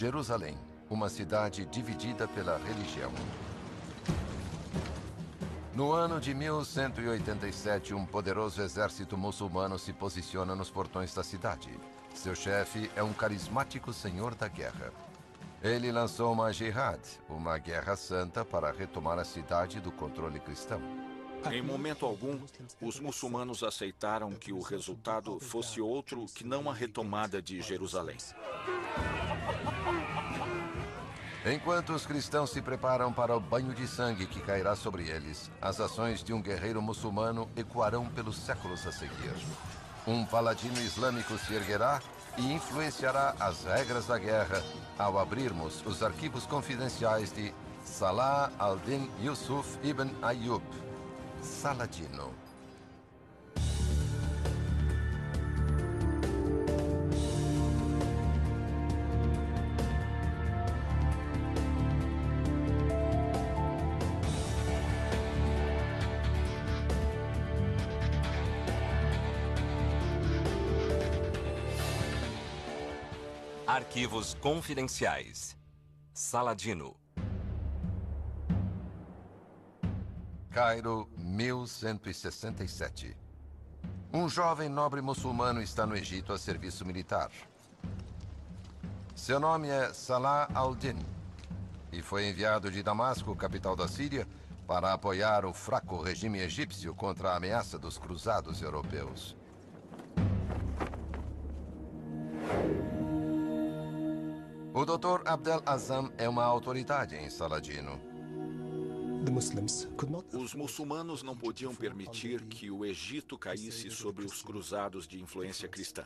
Jerusalém, uma cidade dividida pela religião. No ano de 1187, um poderoso exército muçulmano se posiciona nos portões da cidade. Seu chefe é um carismático senhor da guerra. Ele lançou uma jihad, uma guerra santa para retomar a cidade do controle cristão. Em momento algum, os muçulmanos aceitaram que o resultado fosse outro que não a retomada de Jerusalém. Enquanto os cristãos se preparam para o banho de sangue que cairá sobre eles, as ações de um guerreiro muçulmano ecoarão pelos séculos a seguir. Um paladino islâmico se erguerá e influenciará as regras da guerra ao abrirmos os arquivos confidenciais de Salah al-Din Yusuf ibn Ayyub, Saladino. Arquivos confidenciais. Saladino. Cairo, 1167. Um jovem nobre muçulmano está no Egito a serviço militar. Seu nome é Salah al-Din e foi enviado de Damasco, capital da Síria, para apoiar o fraco regime egípcio contra a ameaça dos cruzados europeus. O Dr. Abdel Azam é uma autoridade em Saladino. Os muçulmanos não podiam permitir que o Egito caísse sobre os cruzados de influência cristã.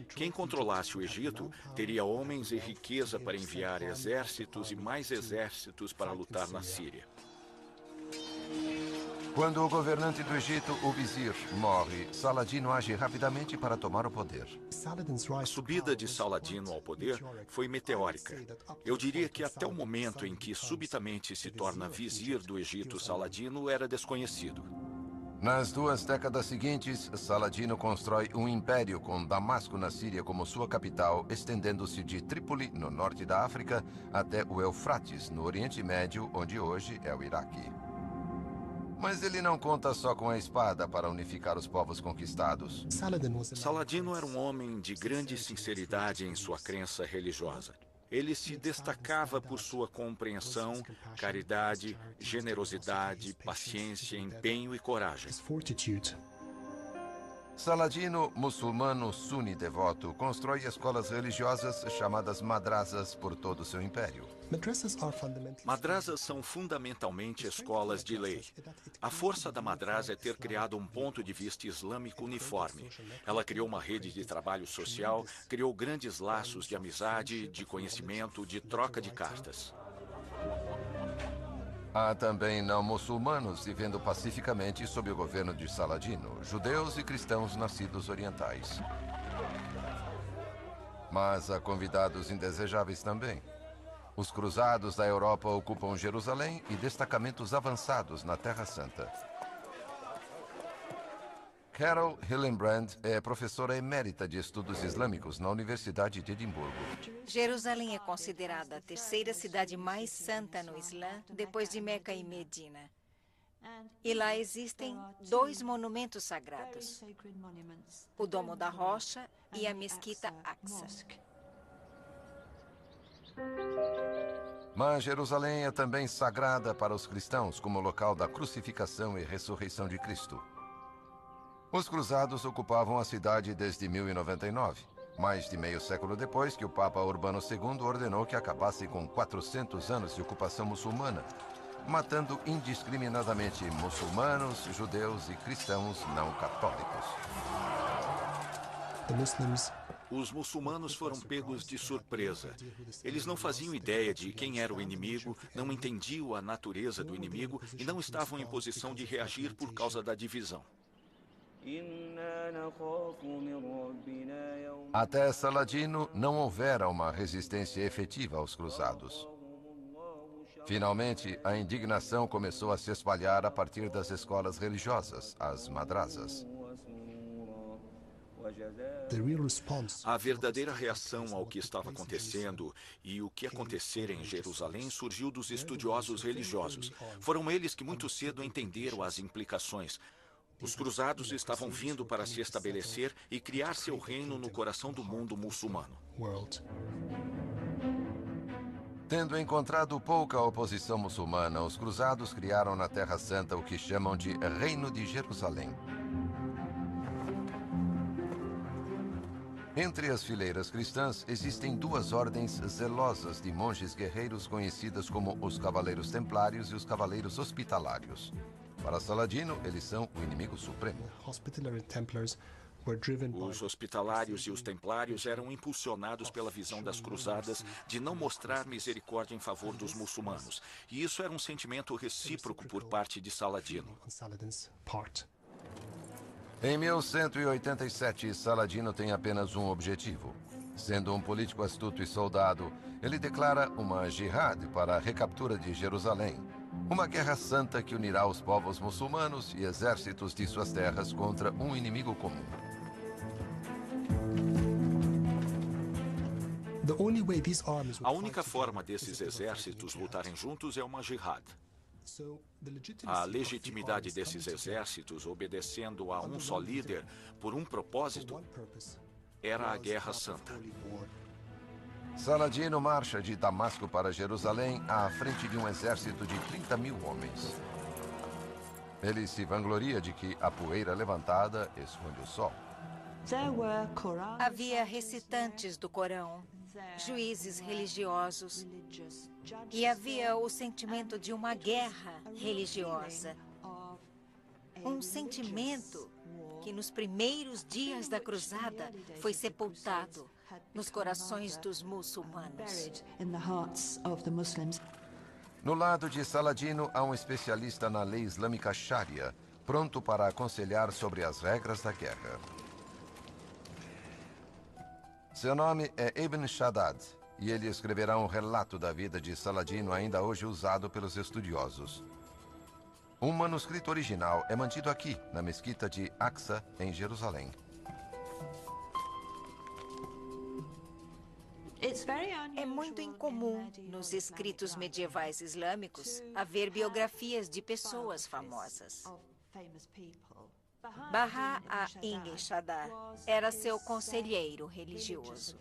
Quem controlasse o Egito teria homens e riqueza para enviar exércitos e mais exércitos para lutar na Síria. Quando o governante do Egito, o vizir, morre, Saladino age rapidamente para tomar o poder. A subida de Saladino ao poder foi meteórica. Eu diria que até o momento em que subitamente se torna vizir do Egito, Saladino era desconhecido. Nas 2 décadas seguintes, Saladino constrói um império com Damasco na Síria como sua capital, estendendo-se de Trípoli, no norte da África, até o Eufrates, no Oriente Médio, onde hoje é o Iraque. Mas ele não conta só com a espada para unificar os povos conquistados. Saladino era um homem de grande sinceridade em sua crença religiosa. Ele se destacava por sua compreensão, caridade, generosidade, paciência, empenho e coragem. Saladino, muçulmano suni devoto, constrói escolas religiosas chamadas madrasas por todo o seu império. Madrasas são fundamentalmente escolas de lei. A força da madrasa é ter criado um ponto de vista islâmico uniforme. Ela criou uma rede de trabalho social, criou grandes laços de amizade, de conhecimento, de troca de cartas. Há também não muçulmanos vivendo pacificamente sob o governo de Saladino, judeus e cristãos nascidos orientais. Mas há convidados indesejáveis também. Os cruzados da Europa ocupam Jerusalém e destacamentos avançados na Terra Santa. Carol Hillenbrand é professora emérita de estudos islâmicos na Universidade de Edimburgo. Jerusalém é considerada a terceira cidade mais santa no Islã, depois de Meca e Medina. E lá existem 2 monumentos sagrados: o Domo da Rocha e a Mesquita Aqsa. Mas Jerusalém é também sagrada para os cristãos como local da crucificação e ressurreição de Cristo. Os cruzados ocupavam a cidade desde 1099, mais de meio século depois que o Papa Urbano II ordenou que acabassem com 400 anos de ocupação muçulmana, matando indiscriminadamente muçulmanos, judeus e cristãos não católicos. Os muçulmanos foram pegos de surpresa. Eles não faziam ideia de quem era o inimigo, não entendiam a natureza do inimigo e não estavam em posição de reagir por causa da divisão. Até Saladino, não houvera uma resistência efetiva aos cruzados. Finalmente, a indignação começou a se espalhar a partir das escolas religiosas, as madrasas. A verdadeira reação ao que estava acontecendo e o que acontecera em Jerusalém surgiu dos estudiosos religiosos. Foram eles que muito cedo entenderam as implicações. Os cruzados estavam vindo para se estabelecer e criar seu reino no coração do mundo muçulmano. Tendo encontrado pouca oposição muçulmana, os cruzados criaram na Terra Santa o que chamam de Reino de Jerusalém. Entre as fileiras cristãs, existem duas ordens zelosas de monges guerreiros conhecidas como os Cavaleiros Templários e os Cavaleiros Hospitalários. Para Saladino, eles são o inimigo supremo. Os hospitalários e os templários eram impulsionados pela visão das cruzadas de não mostrar misericórdia em favor dos muçulmanos. E isso era um sentimento recíproco por parte de Saladino. Em 1187, Saladino tem apenas um objetivo. Sendo um político astuto e soldado, ele declara uma jihad para a recaptura de Jerusalém. Uma guerra santa que unirá os povos muçulmanos e exércitos de suas terras contra um inimigo comum. A única forma desses exércitos lutarem juntos é uma jihad. A legitimidade desses exércitos, obedecendo a um só líder, por um propósito, era a Guerra Santa. Saladino marcha de Damasco para Jerusalém à frente de um exército de 30 mil homens. Ele se vangloria de que a poeira levantada esconde o sol. Havia recitantes do Corão, juízes religiosos, e havia o sentimento de uma guerra religiosa. Um sentimento que nos primeiros dias da cruzada foi sepultado nos corações dos muçulmanos. No lado de Saladino, há um especialista na lei islâmica Sharia, pronto para aconselhar sobre as regras da guerra. Seu nome é Ibn Shaddad, e ele escreverá um relato da vida de Saladino ainda hoje usado pelos estudiosos. Um manuscrito original é mantido aqui, na mesquita de Aqsa, em Jerusalém. É muito incomum nos escritos medievais islâmicos haver biografias de pessoas famosas. Baha a-Ibn Shaddad era seu conselheiro religioso.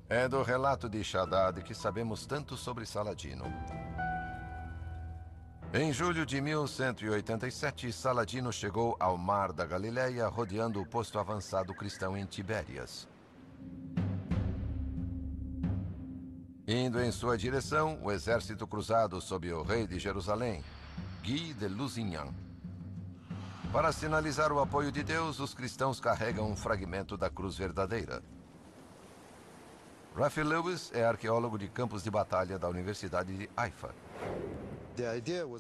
É do relato de Shaddad que sabemos tanto sobre Saladino. Em julho de 1187, Saladino chegou ao Mar da Galileia, rodeando o posto avançado cristão em Tibérias. Indo em sua direção, o exército cruzado sob o rei de Jerusalém, Guy de Lusignan. Para sinalizar o apoio de Deus, os cristãos carregam um fragmento da cruz verdadeira. Rafi Lewis é arqueólogo de campos de batalha da Universidade de Haifa.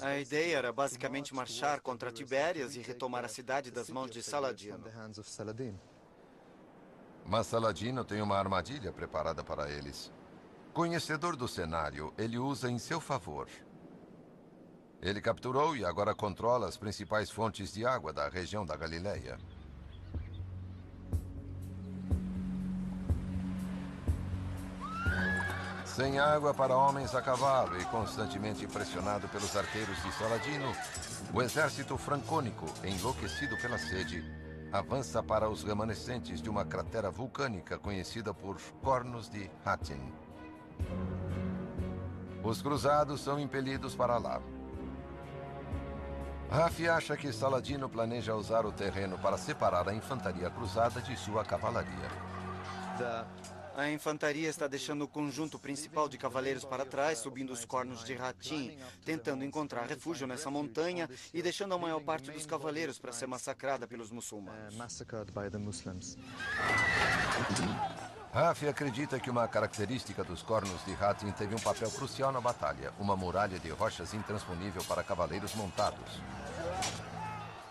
A ideia era basicamente marchar contra Tibérias e retomar a cidade das mãos de Saladino. Mas Saladino tem uma armadilha preparada para eles. Conhecedor do cenário, ele usa em seu favor. Ele capturou e agora controla as principais fontes de água da região da Galileia. Sem água para homens a cavalo e constantemente pressionado pelos arqueiros de Saladino, o exército francônico, enlouquecido pela sede, avança para os remanescentes de uma cratera vulcânica conhecida por Cornos de Hattin. Os cruzados são impelidos para lá. Rafi acha que Saladino planeja usar o terreno para separar a infantaria cruzada de sua cavalaria. A infantaria está deixando o conjunto principal de cavaleiros para trás, subindo os cornos de Hattin, tentando encontrar refúgio nessa montanha e deixando a maior parte dos cavaleiros para ser massacrada pelos muçulmanos. Rafi acredita que uma característica dos cornos de Hattin teve um papel crucial na batalha, uma muralha de rochas intransponível para cavaleiros montados.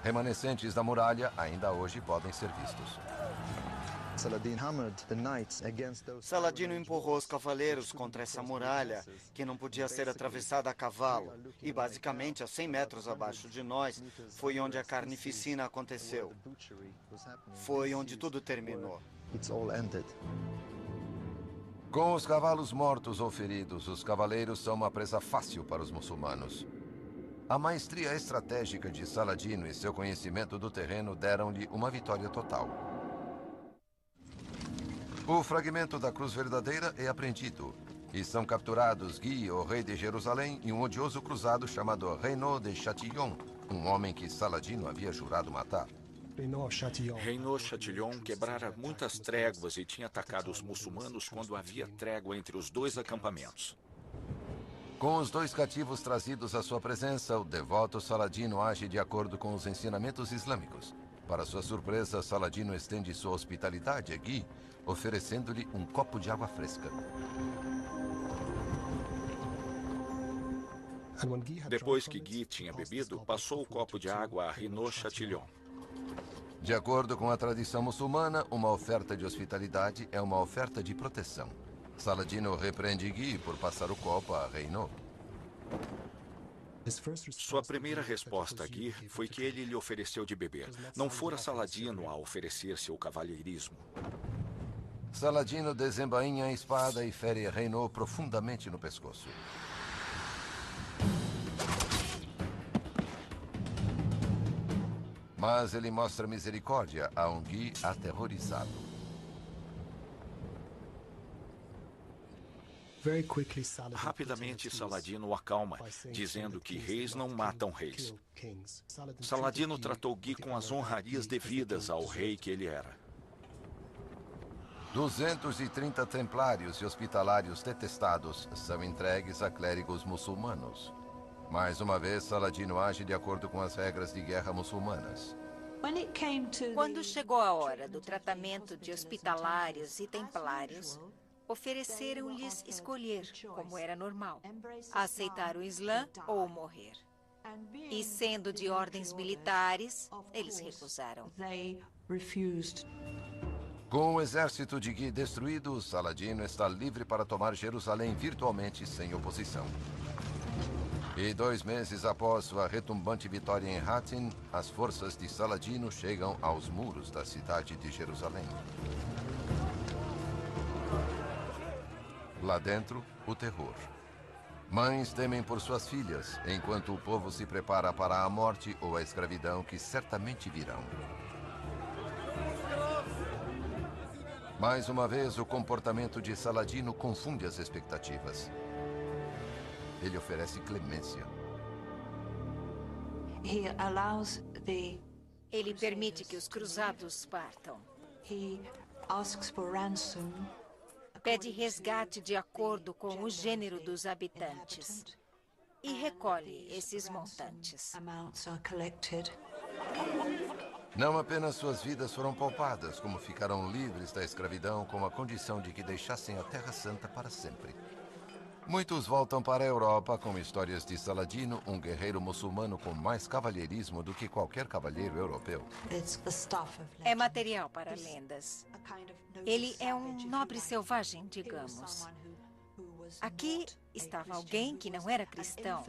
Remanescentes da muralha ainda hoje podem ser vistos. Saladino empurrou os cavaleiros contra essa muralha, que não podia ser atravessada a cavalo. E basicamente, a 100 metros abaixo de nós, foi onde a carnificina aconteceu. Foi onde tudo terminou. Com os cavalos mortos ou feridos, os cavaleiros são uma presa fácil para os muçulmanos. A maestria estratégica de Saladino e seu conhecimento do terreno deram-lhe uma vitória total. O fragmento da cruz verdadeira é apreendido e são capturados Guy, o rei de Jerusalém, e um odioso cruzado chamado Renaud de Chatillon, um homem que Saladino havia jurado matar. Renaud Chatillon quebrara muitas tréguas e tinha atacado os muçulmanos quando havia trégua entre os dois acampamentos. Com os dois cativos trazidos à sua presença, o devoto Saladino age de acordo com os ensinamentos islâmicos. Para sua surpresa, Saladino estende sua hospitalidade a Guy, oferecendo-lhe um copo de água fresca. Depois que Guy tinha bebido, passou o copo de água a Renaud Chatillon. De acordo com a tradição muçulmana, uma oferta de hospitalidade é uma oferta de proteção. Saladino repreende Guy por passar o copo a Renaud. Sua primeira resposta a Guy foi que ele lhe ofereceu de beber. Não fora Saladino a oferecer seu cavalheirismo. Saladino desembainha a espada e fere Renaud profundamente no pescoço. Mas ele mostra misericórdia a um Guy aterrorizado. Rapidamente, Saladino o acalma, dizendo que reis não matam reis. Saladino tratou Guy com as honrarias devidas ao rei que ele era. 230 templários e hospitalários detestados são entregues a clérigos muçulmanos. Mais uma vez, Saladino age de acordo com as regras de guerra muçulmanas. Quando chegou a hora do tratamento de hospitalários e templários, ofereceram-lhes escolher, como era normal, aceitar o Islã ou morrer. E sendo de ordens militares, eles recusaram. Com o exército de Guy destruído, Saladino está livre para tomar Jerusalém virtualmente sem oposição. E 2 meses após sua retumbante vitória em Hattin, as forças de Saladino chegam aos muros da cidade de Jerusalém. Lá dentro, o terror. Mães temem por suas filhas, enquanto o povo se prepara para a morte ou a escravidão que certamente virão. Mais uma vez, o comportamento de Saladino confunde as expectativas. Ele oferece clemência. Ele permite que os cruzados partam. Pede resgate de acordo com o gênero dos habitantes e recolhe esses montantes. Não apenas suas vidas foram poupadas, como ficaram livres da escravidão com a condição de que deixassem a Terra Santa para sempre. Muitos voltam para a Europa com histórias de Saladino, um guerreiro muçulmano com mais cavalheirismo do que qualquer cavalheiro europeu. É material para lendas. Ele é um nobre selvagem, digamos. Aqui estava alguém que não era cristão,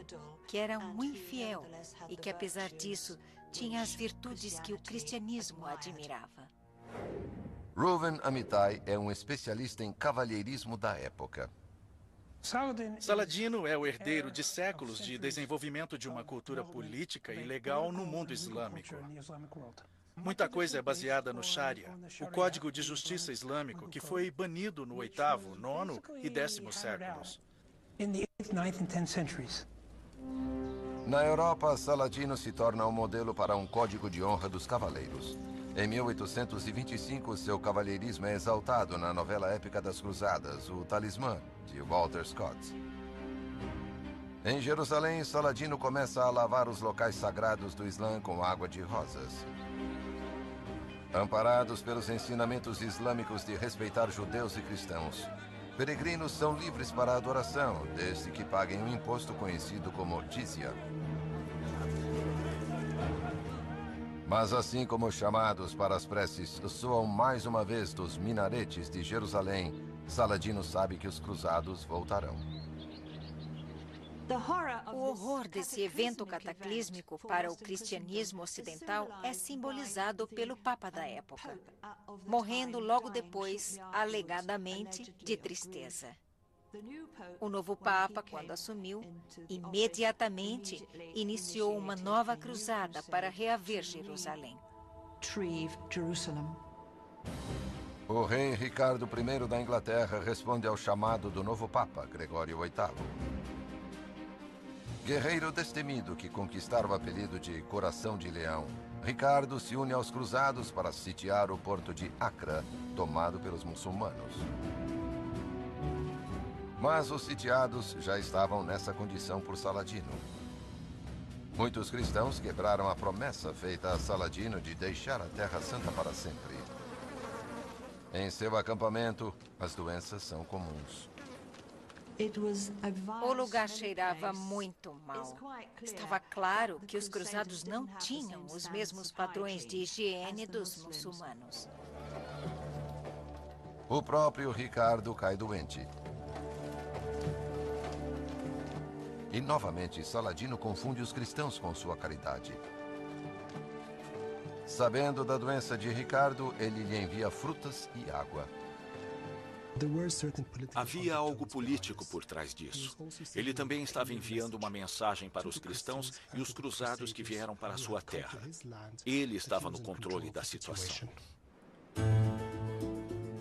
que era um infiel e que, apesar disso, tinha as virtudes que o cristianismo admirava. Reuven Amitai é um especialista em cavalheirismo da época. Saladino é o herdeiro de séculos de desenvolvimento de uma cultura política e legal no mundo islâmico. Muita coisa é baseada no Sharia, o Código de Justiça Islâmico, que foi banido no 8º, 9º e 10º séculos. Na Europa, Saladino se torna um modelo para um código de honra dos cavaleiros. Em 1825, seu cavalheirismo é exaltado na novela épica das Cruzadas, O Talismã, de Walter Scott. Em Jerusalém, Saladino começa a lavar os locais sagrados do Islã com água de rosas. Amparados pelos ensinamentos islâmicos de respeitar judeus e cristãos, peregrinos são livres para a adoração, desde que paguem um imposto conhecido como jizya. Mas assim como os chamados para as preces soam mais uma vez dos minaretes de Jerusalém, Saladino sabe que os cruzados voltarão. O horror desse evento cataclísmico para o cristianismo ocidental é simbolizado pelo Papa da época, morrendo logo depois, alegadamente, de tristeza. O novo Papa, quando assumiu, imediatamente iniciou uma nova cruzada para reaver Jerusalém. O rei Ricardo I da Inglaterra responde ao chamado do novo Papa, Gregório VIII. Guerreiro destemido que conquistara o apelido de Coração de Leão, Ricardo se une aos cruzados para sitiar o porto de Acre, tomado pelos muçulmanos. Mas os sitiados já estavam nessa condição por Saladino. Muitos cristãos quebraram a promessa feita a Saladino de deixar a Terra Santa para sempre. Em seu acampamento, as doenças são comuns. O lugar cheirava muito mal. Estava claro que os cruzados não tinham os mesmos padrões de higiene dos muçulmanos. O próprio Ricardo cai doente. E novamente Saladino confunde os cristãos com sua caridade. Sabendo da doença de Ricardo, ele lhe envia frutas e água. Havia algo político por trás disso. Ele também estava enviando uma mensagem para os cristãos e os cruzados que vieram para a sua terra. Ele estava no controle da situação.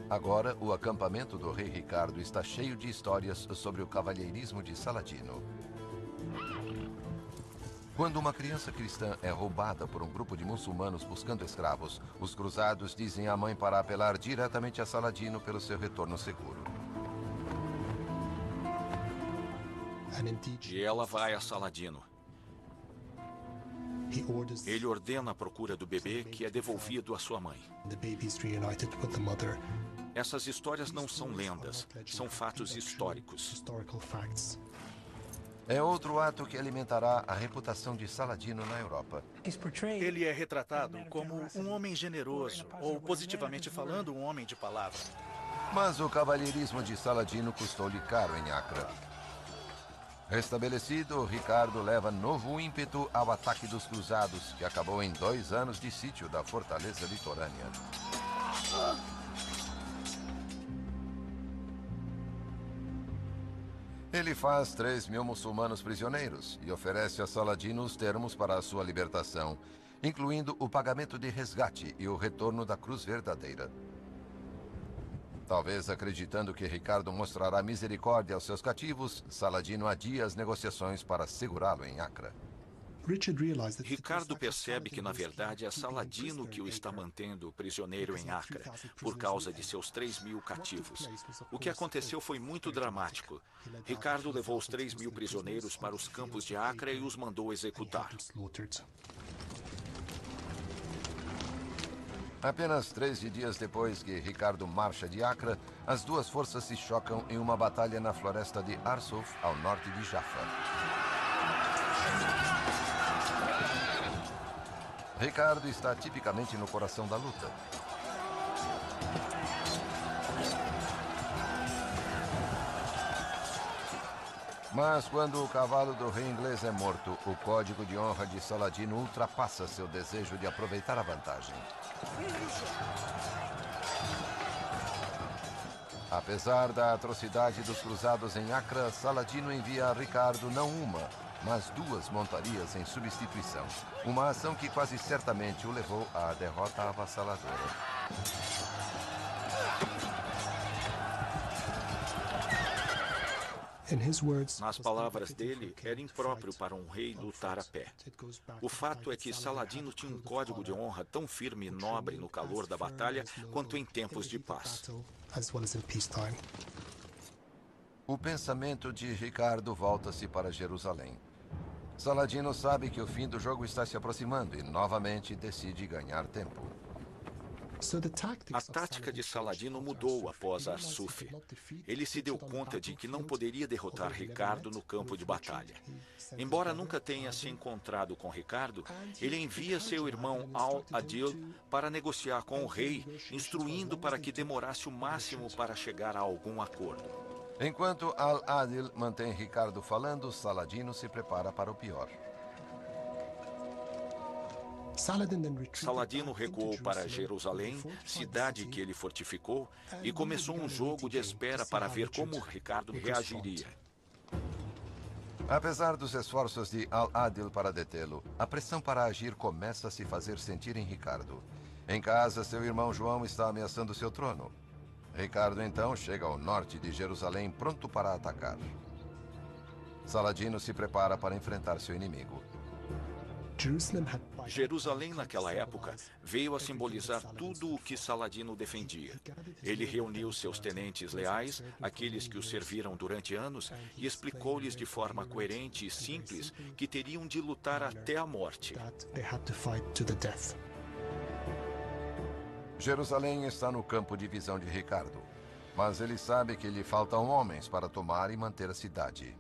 Agora, o acampamento do rei Ricardo está cheio de histórias sobre o cavalheirismo de Saladino. Quando uma criança cristã é roubada por um grupo de muçulmanos buscando escravos, os cruzados dizem à mãe para apelar diretamente a Saladino pelo seu retorno seguro. E ela vai a Saladino. Ele ordena a procura do bebê, que é devolvido à sua mãe. Essas histórias não são lendas, são fatos históricos. É outro ato que alimentará a reputação de Saladino na Europa. Ele é retratado como um homem generoso, ou, positivamente falando, um homem de palavra. Mas o cavalheirismo de Saladino custou-lhe caro em Acre. Restabelecido, Ricardo leva novo ímpeto ao ataque dos cruzados, que acabou em 2 anos de sítio da fortaleza litorânea. Ele faz 3.000 muçulmanos prisioneiros e oferece a Saladino os termos para a sua libertação, incluindo o pagamento de resgate e o retorno da cruz verdadeira. Talvez acreditando que Ricardo mostrará misericórdia aos seus cativos, Saladino adia as negociações para segurá-lo em Acre. Ricardo percebe que, na verdade, é Saladino que o está mantendo prisioneiro em Acre, por causa de seus 3.000 cativos. O que aconteceu foi muito dramático. Ricardo levou os 3.000 prisioneiros para os campos de Acre e os mandou executar. Apenas 13 dias depois que Ricardo marcha de Acre, as duas forças se chocam em uma batalha na floresta de Arsuf, ao norte de Jaffa. Ricardo está tipicamente no coração da luta. Mas quando o cavalo do rei inglês é morto, o código de honra de Saladino ultrapassa seu desejo de aproveitar a vantagem. Apesar da atrocidade dos cruzados em Acre, Saladino envia a Ricardo não uma, mas 2 montarias em substituição. Uma ação que quase certamente o levou à derrota avassaladora. Nas palavras dele, era impróprio para um rei lutar a pé. O fato é que Saladino tinha um código de honra tão firme e nobre no calor da batalha quanto em tempos de paz. O pensamento de Ricardo volta-se para Jerusalém. Saladino sabe que o fim do jogo está se aproximando e novamente decide ganhar tempo. A tática de Saladino mudou após Arsuf. Ele se deu conta de que não poderia derrotar Ricardo no campo de batalha. Embora nunca tenha se encontrado com Ricardo, ele envia seu irmão Al-Adil para negociar com o rei, instruindo para que demorasse o máximo para chegar a algum acordo. Enquanto Al-Adil mantém Ricardo falando, Saladino se prepara para o pior. Saladino recuou para Jerusalém, cidade que ele fortificou, e começou um jogo de espera para ver como Ricardo reagiria. Apesar dos esforços de Al-Adil para detê-lo, a pressão para agir começa a se fazer sentir em Ricardo. Em casa, seu irmão João está ameaçando seu trono. Ricardo, então, chega ao norte de Jerusalém pronto para atacar. Saladino se prepara para enfrentar seu inimigo. Jerusalém, naquela época, veio a simbolizar tudo o que Saladino defendia. Ele reuniu seus tenentes leais, aqueles que o serviram durante anos, e explicou-lhes de forma coerente e simples que teriam de lutar até a morte. Jerusalém está no campo de visão de Ricardo, mas ele sabe que lhe faltam homens para tomar e manter a cidade.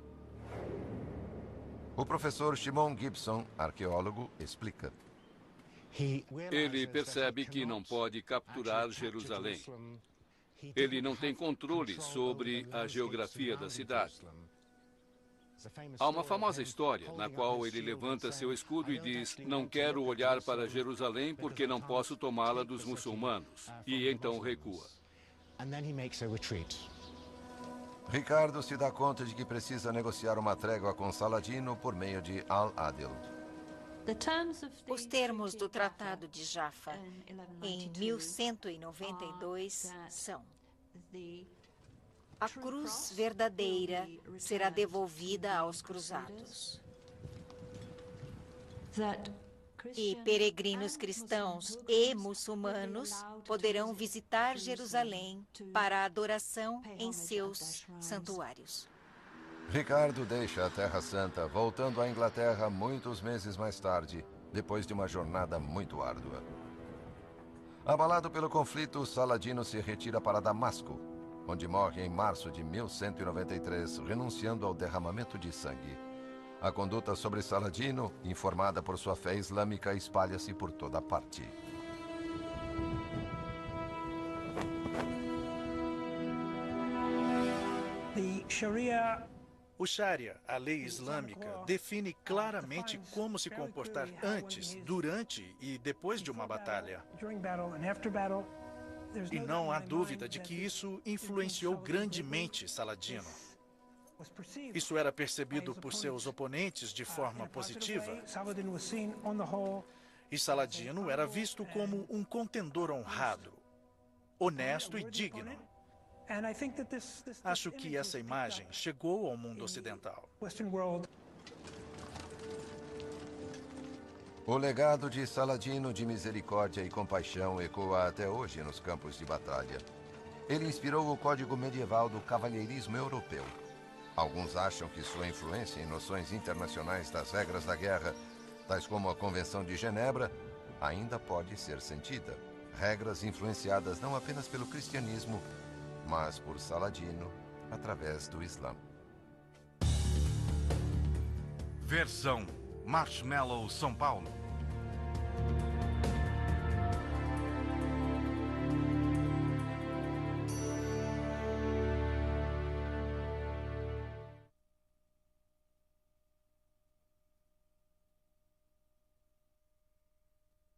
O professor Shimon Gibson, arqueólogo, explica. Ele percebe que não pode capturar Jerusalém. Ele não tem controle sobre a geografia da cidade. Há uma famosa história na qual ele levanta seu escudo e diz: "Não quero olhar para Jerusalém porque não posso tomá-la dos muçulmanos." E então recua. Ricardo se dá conta de que precisa negociar uma trégua com Saladino por meio de Al-Adil. Os termos do Tratado de Jaffa, em 1192, são: a cruz verdadeira será devolvida aos cruzados. E peregrinos cristãos e muçulmanos poderão visitar Jerusalém para a adoração em seus santuários. Ricardo deixa a Terra Santa, voltando à Inglaterra muitos meses mais tarde, depois de uma jornada muito árdua. Abalado pelo conflito, Saladino se retira para Damasco, onde morre em março de 1193, renunciando ao derramamento de sangue. A conduta sobre Saladino, informada por sua fé islâmica, espalha-se por toda parte. O Sharia, a lei islâmica, define claramente como se comportar antes, durante e depois de uma batalha. E não há dúvida de que isso influenciou grandemente Saladino. Isso era percebido por seus oponentes de forma positiva. E Saladino era visto como um contendor honrado, honesto e digno. Acho que essa imagem chegou ao mundo ocidental. O legado de Saladino de misericórdia e compaixão ecoa até hoje nos campos de batalha. Ele inspirou o código medieval do cavalheirismo europeu. Alguns acham que sua influência em noções internacionais das regras da guerra, tais como a Convenção de Genebra, ainda pode ser sentida. Regras influenciadas não apenas pelo cristianismo, mas por Saladino através do Islã. Versão Marshmallow São Paulo.